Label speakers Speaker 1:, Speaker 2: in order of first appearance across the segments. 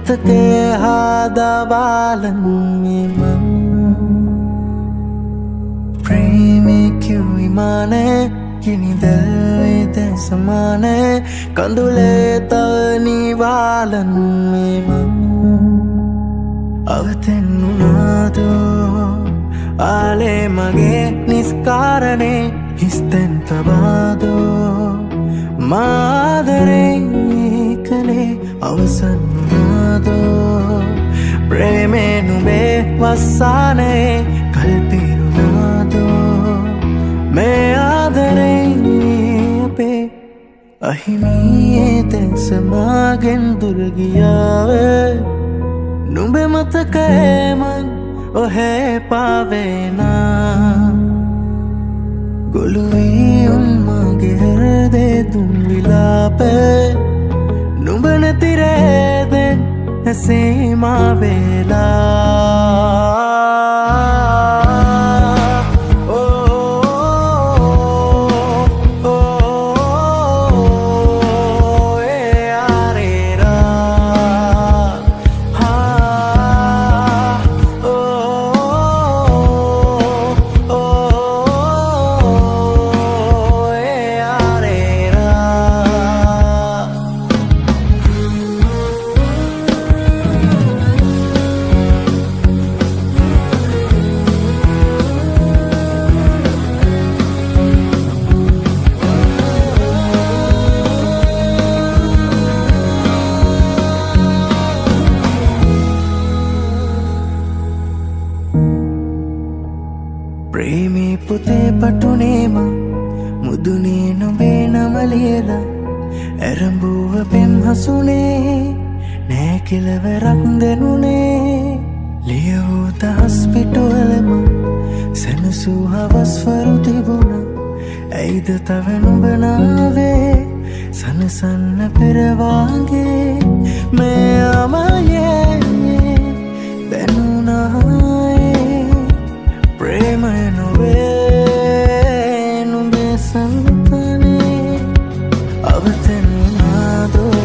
Speaker 1: මතකේ හාදවාලන් මෙම ප්‍රේමේ කිව්වි මානේ කිනිදල්වේද සමානේ කඳුලේ තනිවාලන් මෙම අවතෙන්නුනාදෝ ආලේ මගේ නිස්කාරණේ හිස්තැන් තබාදෝ මාදරේ කලේ අවසන් වුණාදෝ ප්‍රේමේ නුඹේ වස්සානේ කල්පිරුණාදෝ මේ ආදරේ අපේ අහිමියේ දැස මාගෙන් දුර ගියාවේ නුඹේ මතකේ මං ඔහේ පාවේනා ගොළුවී උන්මගේ හෘදේ තුන් විලාපේ නුඹ නැතිරේදෙන් ඇසීමා වේලා ප්‍රේමේ පොතේ පටුනේම මුදුනේ නොබේ නම ලියලා ඇරඹුව පෙම් හසුනේ නෑ කෙලවරක් දෙනුනේ ලියවූ දහස් පිටුවලම සැනසූ හවස්වරු තිබුණ ඇයිද තව නුඹ නාවේ සනසන්න පෙරවාගේ මේ අමයේ දැනුනායේ ප්‍රේමය නොවේ නුඹේ සංතනේ අවතෙන්නාදෝ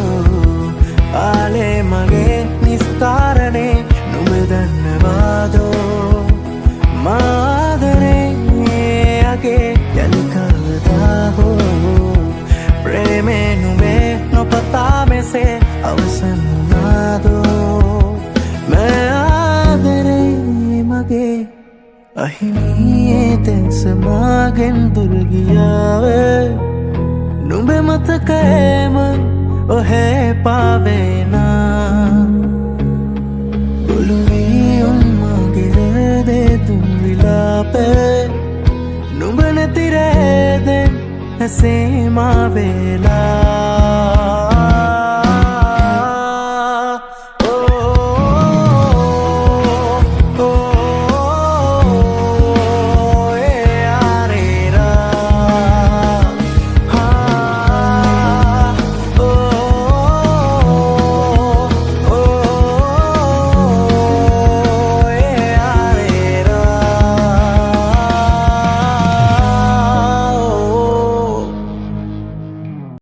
Speaker 1: ආලේ මගේ නිස්කාරණේ නුඹ දන්නවාදෝ මාදරේ අගේ යලිකවදා හෝ ප්‍රේමේ නුඹේ නොපතා මෙසේ අවසන් වුණාදෝ මේ ආදරේ මගේ අහිමියේ දැස මාගෙන් දුර ගියාවේ නුඹේ මතකේ මං ඔහේ පාවේනා ගොළුවී උන්මගේ හෘදේ තුන් විලාපේ නුඹ නැතිරේදෙන් ඇසීමා වේලා